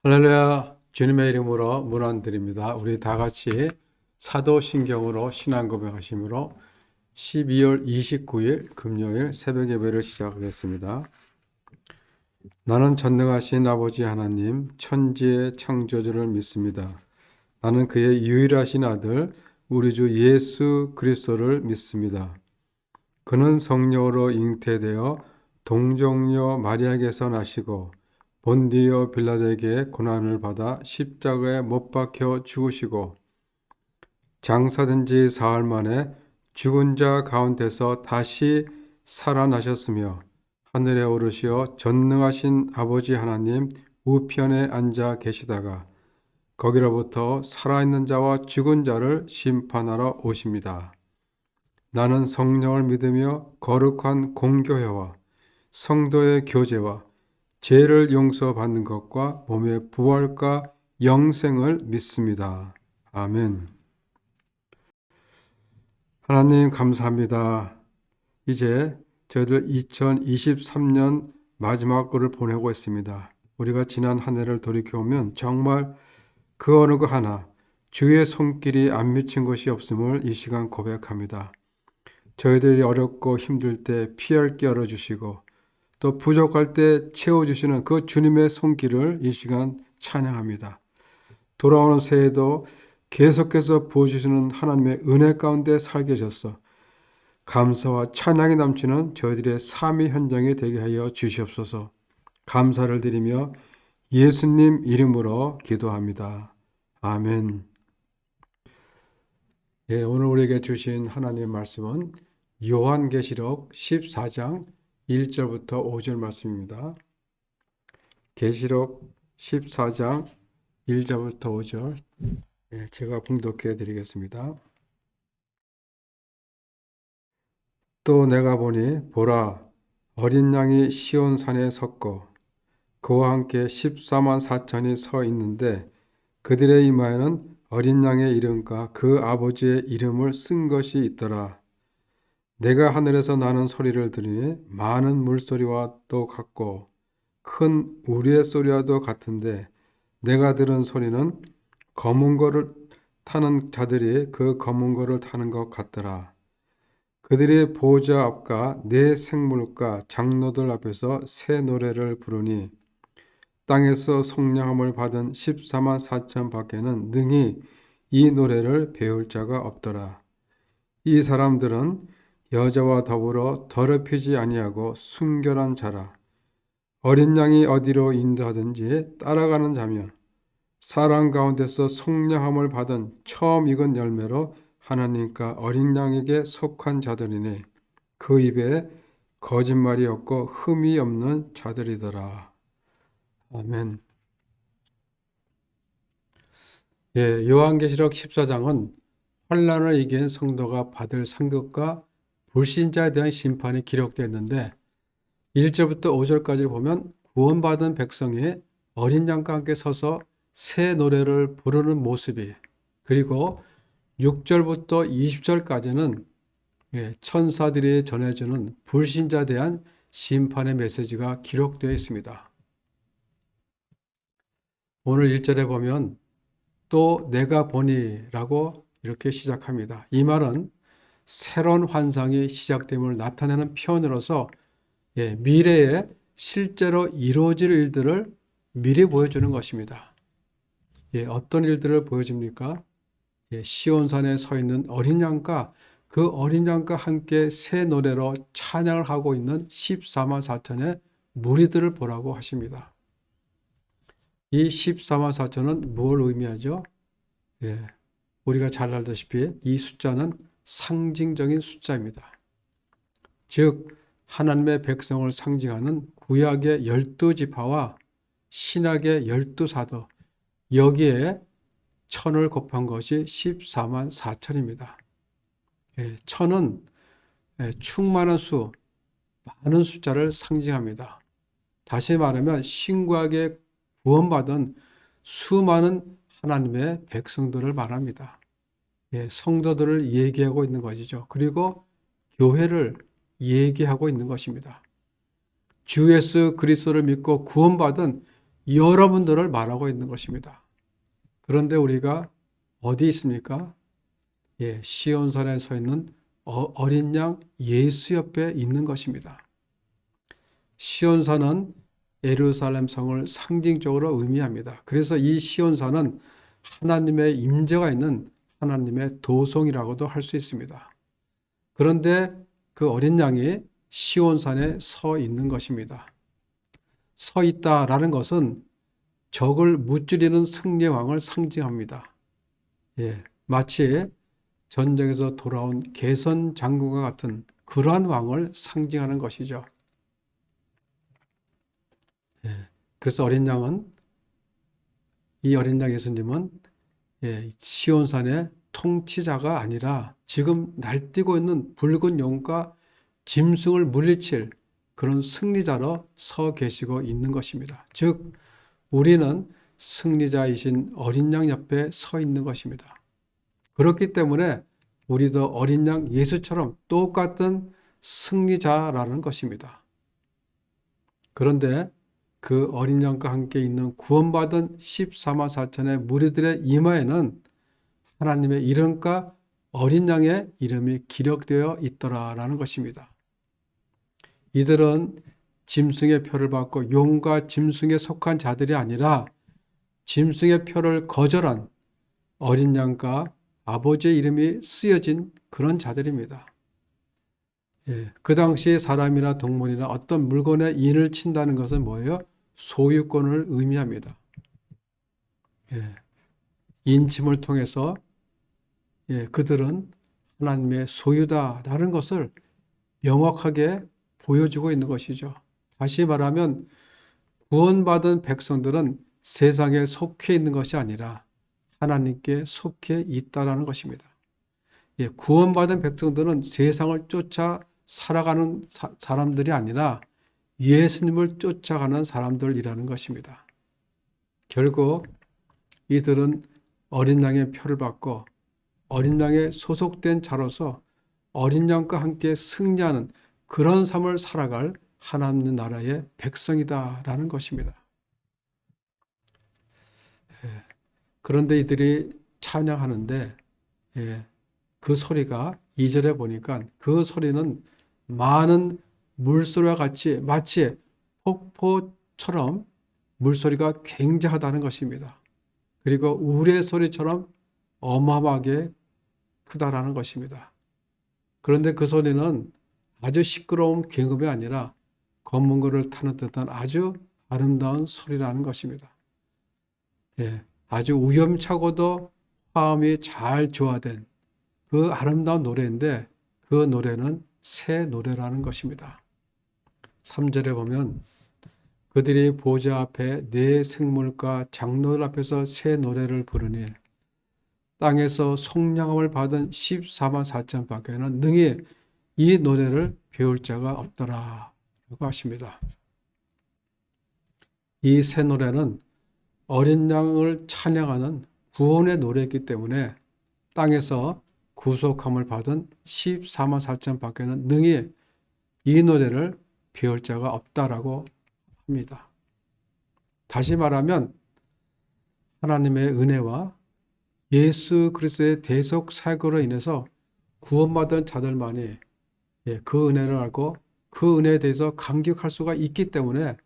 할렐루야, 주님의 이름으로 문안드립니다. 우리 다 같이 사도신경으로 신앙 고백하심으로 12월 29일 금요일 새벽 예배를 시작하겠습니다. 나는 전능하신 아버지 하나님, 천지의 창조주를 믿습니다. 나는 그의 유일하신 아들, 우리 주 예수 그리스도를 믿습니다. 그는 성령으로 잉태되어 동정녀 마리아에게서 나시고 본디오 빌라도에게 고난을 받아 십자가에 못 박혀 죽으시고 장사된 지 사흘 만에 죽은 자 가운데서 다시 살아나셨으며 하늘에 오르시어 전능하신 아버지 하나님 우편에 앉아 계시다가 거기로부터 살아있는 자와 죽은 자를 심판하러 오십니다. 나는 성령을 믿으며 거룩한 공교회와 성도의 교제와 죄를 용서받는 것과 몸의 부활과 영생을 믿습니다. 아멘. 하나님 감사합니다. 이제 저희들 2023년 마지막 거를 보내고 있습니다. 우리가 지난 한 해를 돌이켜보면 정말 그 어느 것 하나 주의 손길이 안 미친 것이 없음을 이 시간 고백합니다. 저희들이 어렵고 힘들 때 피할 게 열어주시고 또 부족할 때 채워주시는 그 주님의 손길을 이 시간 찬양합니다. 돌아오는 새해도 계속해서 부어주시는 하나님의 은혜 가운데 살게 하셔서 감사와 찬양이 넘치는 저희들의 삶의 현장이 되게 하여 주시옵소서. 감사를 드리며 예수님 이름으로 기도합니다. 아멘. 오늘 우리에게 주신 하나님의 말씀은 요한계시록 14장 1절부터 5절 말씀입니다. 계시록 14장 1절부터 5절 제가 봉독해 드리겠습니다. 또 내가 보니 보라 어린 양이 시온산에 섰고 그와 함께 14만 4천이 서 있는데 그들의 이마에는 어린 양의 이름과 그 아버지의 이름을 쓴 것이 있더라. 내가 하늘에서 나는 소리를 들으니 많은 물소리와 또 같고 큰 우리의 소리와도 같은데 내가 들은 소리는 검은 거를 타는 자들이 그 검은 거를 타는 것 같더라. 그들이 보좌 앞과 네 생물과 장로들 앞에서 새 노래를 부르니 땅에서 속량함을 받은 14만 4천 밖에는 능히 이 노래를 배울 자가 없더라. 이 사람들은 여자와 더불어 더럽히지 아니하고 순결한 자라. 어린 양이 어디로 인도하든지 따라가는 자며 사람 가운데서 속량함을 받은 처음 익은 열매로 하나님과 어린 양에게 속한 자들이니 그 입에 거짓말이 없고 흠이 없는 자들이더라. 아멘. 요한계시록 14장은 환란을 이긴 성도가 받을 상급과 불신자에 대한 심판이 기록되어 있는데 1절부터 5절까지를 보면 구원받은 백성이 어린 양과 함께 서서 새 노래를 부르는 모습이, 그리고 6절부터 20절까지는 천사들이 전해주는 불신자에 대한 심판의 메시지가 기록되어 있습니다. 오늘 1절에 보면 또 내가 보니 라고 이렇게 시작합니다. 이 말은 새로운 환상이 시작됨을 나타내는 표현으로서 미래에 실제로 이루어질 일들을 미리 보여주는 것입니다. 어떤 일들을 보여줍니까? 시온산에 서 있는 어린 양과 그 어린 양과 함께 새 노래로 찬양을 하고 있는 14만 4천의 무리들을 보라고 하십니다. 이 14만 4천은 뭘 의미하죠? 우리가 잘 알다시피 이 숫자는 상징적인 숫자입니다. 즉 하나님의 백성을 상징하는 구약의 12지파와 신약의 12사도, 여기에 천을 곱한 것이 14만 4천입니다. 천은 충만한 수, 많은 숫자를 상징합니다. 다시 말하면 신구약에 구원받은 수많은 하나님의 백성들을 말합니다. 성도들을 얘기하고 있는 것이죠. 그리고 교회를 얘기하고 있는 것입니다. 주 예수 그리스도를 믿고 구원받은 여러분들을 말하고 있는 것입니다. 그런데 우리가 어디 있습니까? 시온산에 서 있는 어린 양 예수 옆에 있는 것입니다. 시온산은 예루살렘 성을 상징적으로 의미합니다. 그래서 이 시온산은 하나님의 임재가 있는 하나님의 도성이라고도 할 수 있습니다. 그런데 그 어린 양이 시온산에 서 있는 것입니다. 서 있다라는 것은 적을 무찌르는 승리의 왕을 상징합니다. 마치 전쟁에서 돌아온 개선 장군과 같은 그러한 왕을 상징하는 것이죠. 그래서 이 어린 양 예수님은 시온산의 통치자가 아니라 지금 날뛰고 있는 붉은 용과 짐승을 물리칠 그런 승리자로 서 계시고 있는 것입니다. 즉 우리는 승리자이신 어린 양 옆에 서 있는 것입니다. 그렇기 때문에 우리도 어린 양 예수처럼 똑같은 승리자라는 것입니다. 그런데 그 어린 양과 함께 있는 구원받은 14만 4천의 무리들의 이마에는 하나님의 이름과 어린 양의 이름이 기록되어 있더라라는 것입니다. 이들은 짐승의 표를 받고 용과 짐승에 속한 자들이 아니라 짐승의 표를 거절한 어린 양과 아버지의 이름이 쓰여진 그런 자들입니다. 그 당시 사람이나 동물이나 어떤 물건에 인을 친다는 것은 뭐예요? 소유권을 의미합니다. 인침을 통해서 그들은 하나님의 소유다라는 것을 명확하게 보여주고 있는 것이죠. 다시 말하면 구원받은 백성들은 세상에 속해 있는 것이 아니라 하나님께 속해 있다라는 것입니다. 구원받은 백성들은 세상을 쫓아 살아가는 사람들이 아니라 예수님을 쫓아가는 사람들이라는 것입니다. 결국 이들은 어린 양의 표를 받고 어린 양에 소속된 자로서 어린 양과 함께 승리하는 그런 삶을 살아갈 하나님 나라의 백성이다라는 것입니다. 그런데 이들이 찬양하는데 그 소리가 2절에 보니까 그 소리는 많은 물소리와 같이 마치 폭포처럼 물소리가 굉장하다는 것입니다. 그리고 우레 소리처럼 어마어마하게 크다라는 것입니다. 그런데 그 소리는 아주 시끄러운 굉음이 아니라 검은고를 타는 듯한 아주 아름다운 소리라는 것입니다. 아주 우염차고도 화음이 잘 조화된 그 아름다운 노래인데 그 노래는 새 노래라는 것입니다. 3절에 보면 그들이 보좌 앞에 네 생물과 장로들 앞에서 새 노래를 부르니 땅에서 속량함을 받은 14만 4천 밖에는 능히 이 노래를 배울 자가 없더라 라고 하십니다. 이 새 노래는 어린 양을 찬양하는 구원의 노래이기 때문에 땅에서 구속함을 받은 14만 4천 밖에는 능히 이 노래를 배울 자가 없다라고 합니다. 다시 말하면 하나님의 은혜와 예수 그리스도의 대속 사역으로 인해서 구원받은 자들만이 그 은혜를 알고 그 은혜에 대해서 감격할 수가 있기 때문에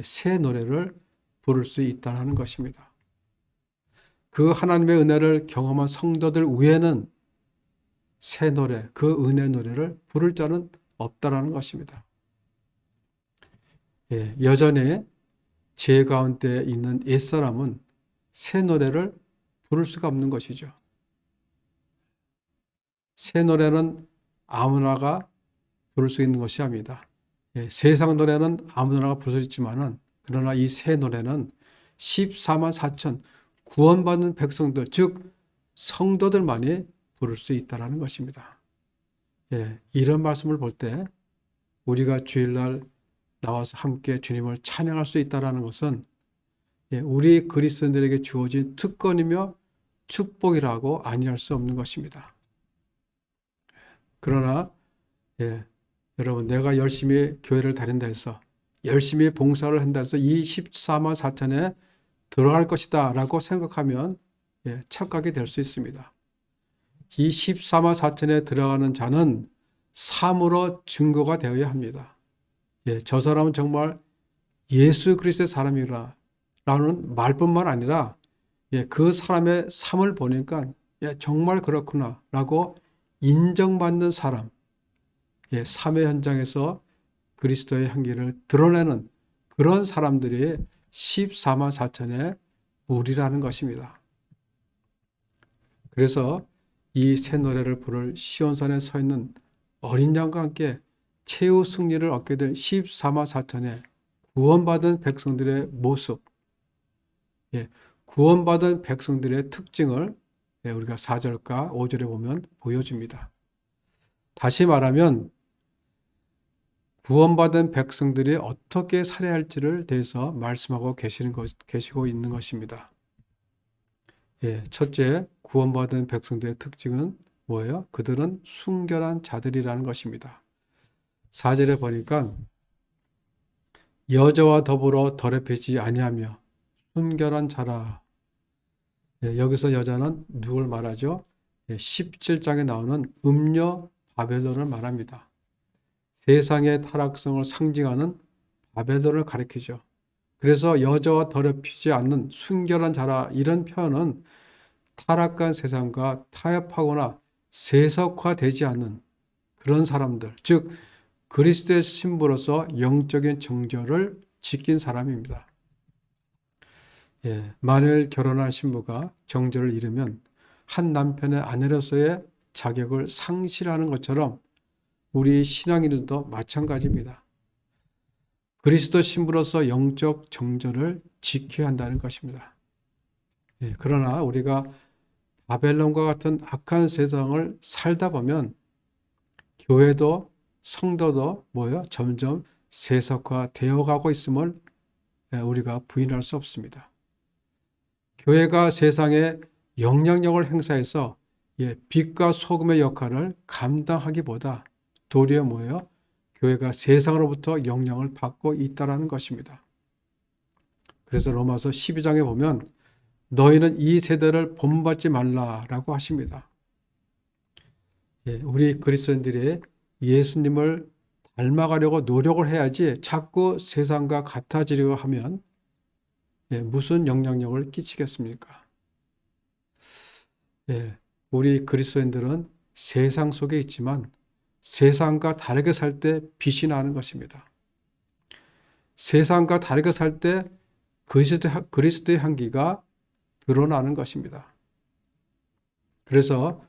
새 노래를 부를 수 있다는 것입니다. 그 하나님의 은혜를 경험한 성도들 외에는 새 노래, 그 은혜 노래를 부를 자는 없다라는 것입니다. 여전히 죄 가운데 있는 옛사람은 새 노래를 부를 수가 없는 것이죠. 새 노래는 아무나가 부를 수 있는 것이 아닙니다. 세상 노래는 아무나가 부를 수 있지만은 그러나 이 새 노래는 14만 4천 구원받는 백성들, 즉 성도들만이 부를 수 있다는 것입니다. 이런 말씀을 볼 때 우리가 주일날 나와서 함께 주님을 찬양할 수 있다는 것은 우리 그리스도인들에게 주어진 특권이며 축복이라고 아니할 수 없는 것입니다. 그러나 여러분 내가 열심히 교회를 다닌다 해서 열심히 봉사를 한다 해서 이 14만 4천에 들어갈 것이다 라고 생각하면 착각이 될 수 있습니다. 이 14만 4천에 들어가는 자는 삶으로 증거가 되어야 합니다. 저 사람은 정말 예수 그리스도의 사람이라 라는 말뿐만 아니라 그 사람의 삶을 보니까 정말 그렇구나 라고 인정받는 사람, 삶의 현장에서 그리스도의 향기를 드러내는 그런 사람들이 14만 4천의 무리라는 것입니다. 그래서 이 새 노래를 부를 시온산에 서 있는 어린 양과 함께 최후 승리를 얻게 된 14만 4천의 구원받은 백성들의 모습, 구원받은 백성들의 특징을 우리가 4절과 5절에 보면 보여줍니다. 다시 말하면 구원받은 백성들이 어떻게 살아야 할지를 대해서 말씀하고 계시고 있는 것입니다. 첫째, 구원받은 백성들의 특징은 뭐예요? 그들은 순결한 자들이라는 것입니다. 4절에 보니까 여자와 더불어 더럽히지 아니하며 순결한 자라. 여기서 여자는 누굴 말하죠? 17장에 나오는 음녀 바벨론을 말합니다. 세상의 타락성을 상징하는 바벨론을 가리키죠. 그래서 여자와 더럽히지 않는 순결한 자라 이런 표현은 타락한 세상과 타협하거나 세속화되지 않는 그런 사람들, 즉 그리스도의 신부로서 영적인 정절을 지킨 사람입니다. 만일 결혼한 신부가 정절을 잃으면 한 남편의 아내로서의 자격을 상실하는 것처럼 우리 신앙인들도 마찬가지입니다. 그리스도 신부로서 영적 정절을 지켜야 한다는 것입니다. 그러나 우리가 바벨론과 같은 악한 세상을 살다 보면 교회도 성도도 점점 세속화되어 가고 있음을 우리가 부인할 수 없습니다. 교회가 세상에 영향력을 행사해서 빛과 소금의 역할을 감당하기보다 도리어 교회가 세상으로부터 영향을 받고 있다는 것입니다. 그래서 로마서 12장에 보면 너희는 이 세대를 본받지 말라라고 하십니다. 우리 그리스도인들이 예수님을 닮아가려고 노력을 해야지 자꾸 세상과 같아지려고 하면 무슨 영향력을 끼치겠습니까? 우리 그리스도인들은 세상 속에 있지만 세상과 다르게 살 때 빛이 나는 것입니다. 세상과 다르게 살 때 그리스도의 향기가 드러나는 것입니다. 그래서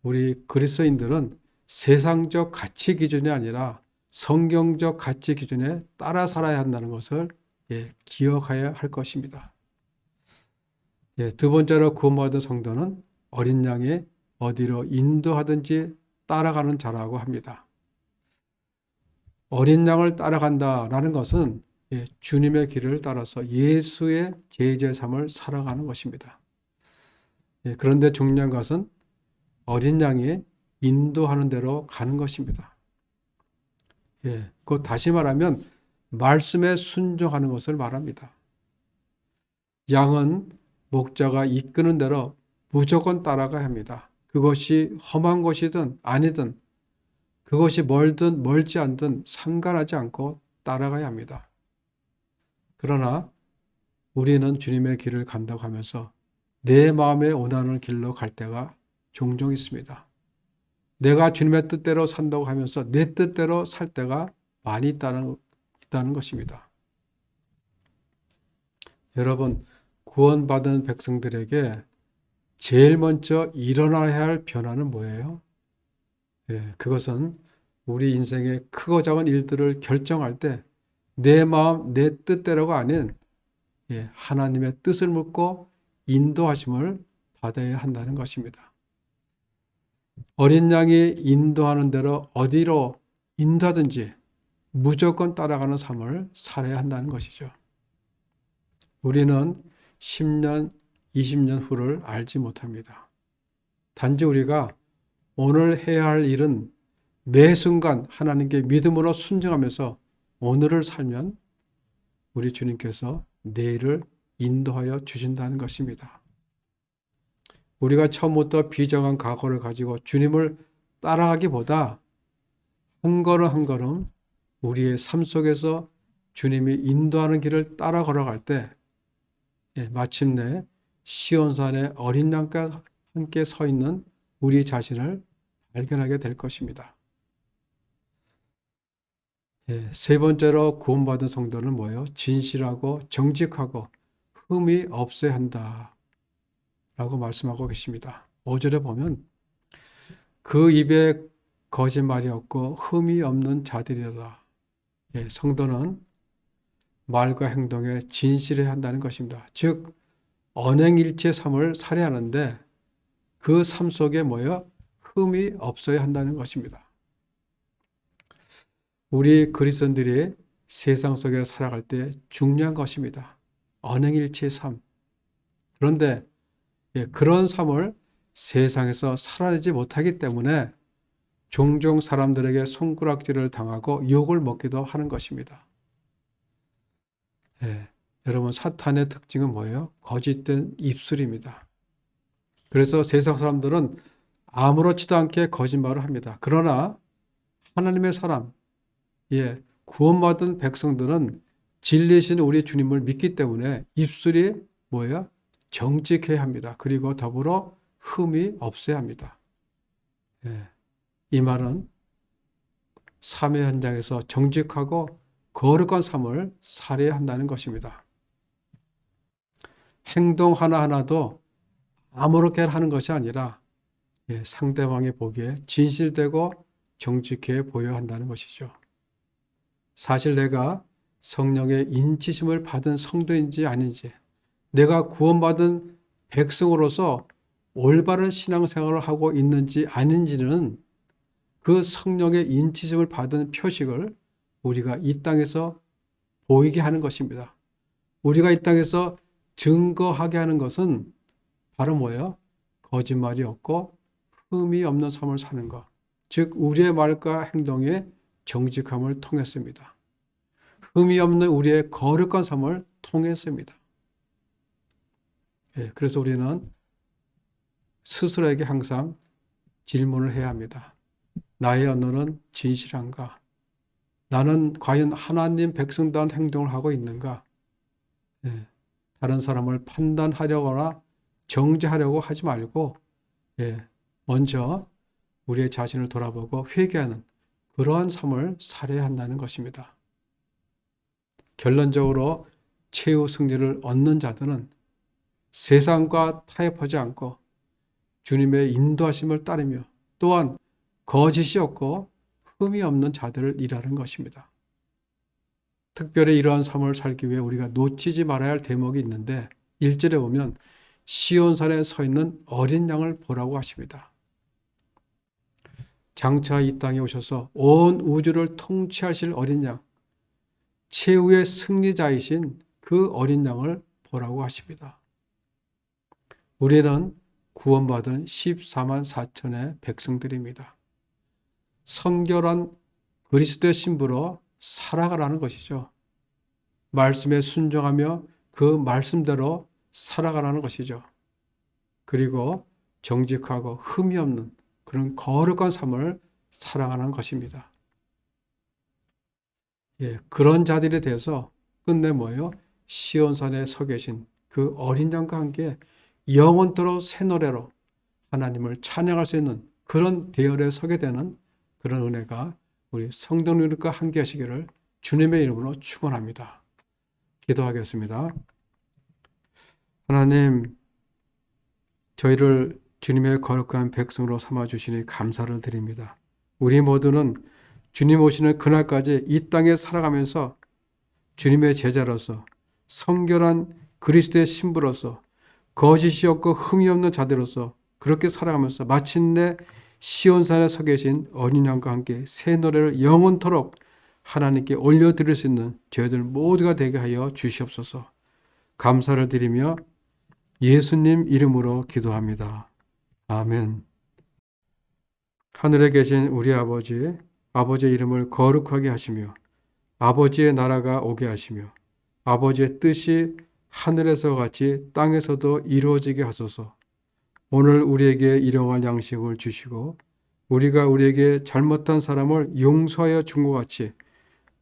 우리 그리스도인들은 세상적 가치 기준이 아니라 성경적 가치 기준에 따라 살아야 한다는 것을 기억해야 할 것입니다. 두 번째로 구원받은 성도는 어린 양이 어디로 인도하든지 따라가는 자라고 합니다. 어린 양을 따라간다라는 것은 주님의 길을 따라서 예수의 제자의 삶을 살아가는 것입니다. 그런데 중요한 것은 어린 양이 인도하는 대로 가는 것입니다. 그 다시 말하면 말씀에 순종하는 것을 말합니다. 양은 목자가 이끄는 대로 무조건 따라가야 합니다. 그것이 험한 것이든 아니든 그것이 멀든 멀지 않든 상관하지 않고 따라가야 합니다. 그러나 우리는 주님의 길을 간다고 하면서 내 마음에 원하는 길로 갈 때가 종종 있습니다. 내가 주님의 뜻대로 산다고 하면서 내 뜻대로 살 때가 많이 있다는 것입니다. 여러분, 구원받은 백성들에게 제일 먼저 일어나야 할 변화는 뭐예요? 그것은 우리 인생의 크고 작은 일들을 결정할 때 내 마음, 내 뜻대로가 아닌 하나님의 뜻을 묻고 인도하심을 받아야 한다는 것입니다. 어린 양이 인도하는 대로 어디로 인도하든지 무조건 따라가는 삶을 살아야 한다는 것이죠. 우리는 10년, 20년 후를 알지 못합니다. 단지 우리가 오늘 해야 할 일은 매 순간 하나님께 믿음으로 순종하면서 오늘을 살면 우리 주님께서 내일을 인도하여 주신다는 것입니다. 우리가 처음부터 비정한 각오를 가지고 주님을 따라가기보다 한 걸음 한 걸음 우리의 삶 속에서 주님이 인도하는 길을 따라 걸어갈 때 마침내 시온산의 어린 양과 함께 서 있는 우리 자신을 발견하게 될 것입니다. 세 번째로 구원받은 성도는 뭐예요? 진실하고 정직하고 흠이 없어야 한다 라고 말씀하고 계십니다. 5절에 보면 그 입에 거짓말이 없고 흠이 없는 자들이다. 성도는 말과 행동에 진실해야 한다는 것입니다. 즉 언행일치의 삶을 살아야 하는데 그 삶 속에 뭐예요? 흠이 없어야 한다는 것입니다. 우리 그리스도인들이 세상 속에 살아갈 때 중요한 것입니다. 언행일치의 삶. 그런데 그런 삶을 세상에서 살아내지 못하기 때문에 종종 사람들에게 손가락질을 당하고 욕을 먹기도 하는 것입니다. 여러분, 사탄의 특징은 뭐예요? 거짓된 입술입니다. 그래서 세상 사람들은 아무렇지도 않게 거짓말을 합니다. 그러나 하나님의 사람, 구원받은 백성들은 진리신 우리 주님을 믿기 때문에 입술이 뭐예요? 정직해야 합니다. 그리고 더불어 흠이 없어야 합니다. 이 말은 삶의 현장에서 정직하고 거룩한 삶을 살아야 한다는 것입니다. 행동 하나하나도 아무렇게 하는 것이 아니라 상대방이 보기에 진실되고 정직해 보여야 한다는 것이죠. 사실 내가 성령의 인치심을 받은 성도인지 아닌지, 내가 구원받은 백성으로서 올바른 신앙생활을 하고 있는지 아닌지는 그 성령의 인치심을 받은 표식을 우리가 이 땅에서 보이게 하는 것입니다. 우리가 이 땅에서 증거하게 하는 것은 바로 뭐예요? 거짓말이 없고 흠이 없는 삶을 사는 것. 즉 우리의 말과 행동의 정직함을 통했습니다. 흠이 없는 우리의 거룩한 삶을 통했습니다. 그래서 우리는 스스로에게 항상 질문을 해야 합니다. 나의 언어는 진실한가? 나는 과연 하나님 백성다운 행동을 하고 있는가? 다른 사람을 판단하려거나 정죄하려고 하지 말고 먼저 우리의 자신을 돌아보고 회개하는 그러한 삶을 살아야 한다는 것입니다. 결론적으로 최후 승리를 얻는 자들은 세상과 타협하지 않고 주님의 인도하심을 따르며 또한 거짓이 없고 흠이 없는 자들을 일하는 것입니다. 특별히 이러한 삶을 살기 위해 우리가 놓치지 말아야 할 대목이 있는데 1절에 보면 시온산에 서 있는 어린 양을 보라고 하십니다. 장차 이 땅에 오셔서 온 우주를 통치하실 어린 양, 최후의 승리자이신 그 어린 양을 보라고 하십니다. 우리는 구원받은 14만 4천의 백성들입니다. 성결한 그리스도의 신부로 살아가라는 것이죠. 말씀에 순종하며 그 말씀대로 살아가라는 것이죠. 그리고 정직하고 흠이 없는 그런 거룩한 삶을 살아가는 것입니다. 그런 자들에 대해서 끝내 뭐예요? 시온산에 서 계신 그 어린 양과 함께 영원토록 새 노래로 하나님을 찬양할 수 있는 그런 대열에 서게 되는 그런 은혜가 우리 성도님들과 함께 하시기를 주님의 이름으로 축원합니다. 기도하겠습니다. 하나님, 저희를 주님의 거룩한 백성으로 삼아주시니 감사를 드립니다. 우리 모두는 주님 오시는 그날까지 이 땅에 살아가면서 주님의 제자로서 성결한 그리스도의 신부로서 거짓이 없고 흠이 없는 자들로서 그렇게 살아가면서 마침내 시온산에 서 계신 어린 양과 함께 새 노래를 영원토록 하나님께 올려드릴 수 있는 저희들 모두가 되게 하여 주시옵소서. 감사를 드리며 예수님 이름으로 기도합니다. 아멘. 하늘에 계신 우리 아버지의 이름을 거룩하게 하시며 아버지의 나라가 오게 하시며 아버지의 뜻이 하늘에서 같이 땅에서도 이루어지게 하소서. 오늘 우리에게 일용할 양식을 주시고 우리가 우리에게 잘못한 사람을 용서하여 준 것 같이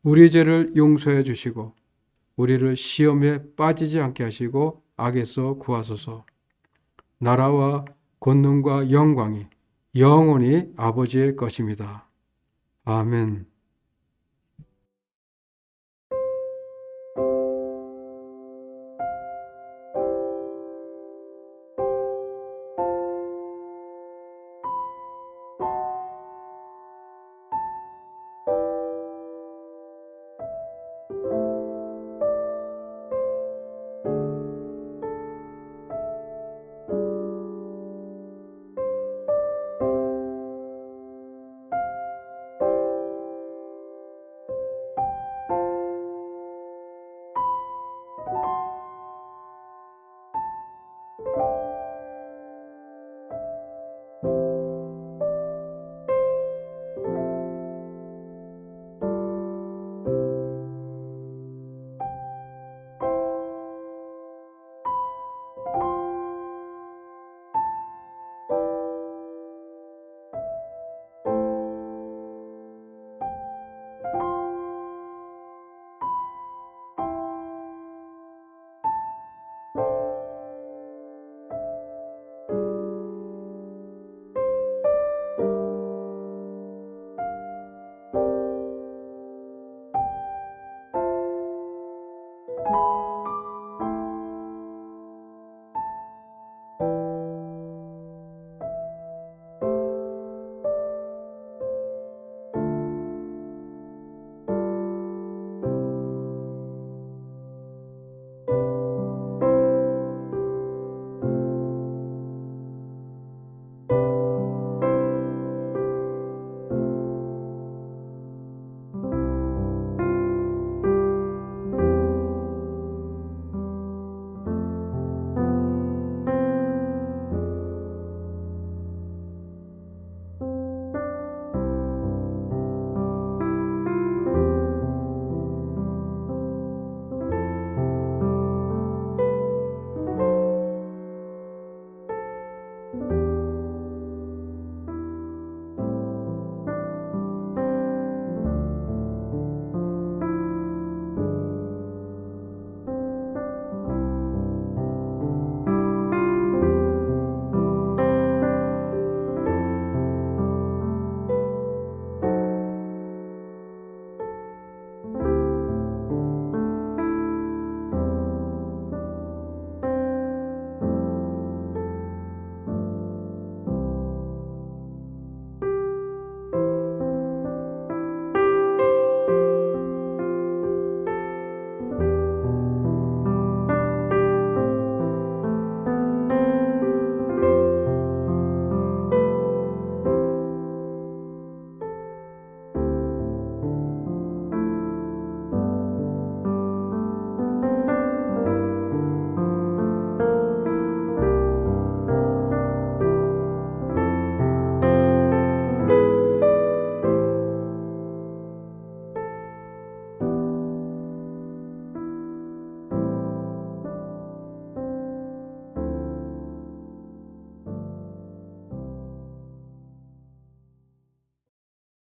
우리 죄를 용서해 주시고 우리를 시험에 빠지지 않게 하시고 악에서 구하소서. 나라와 권능과 영광이 영원히 아버지의 것입니다. 아멘.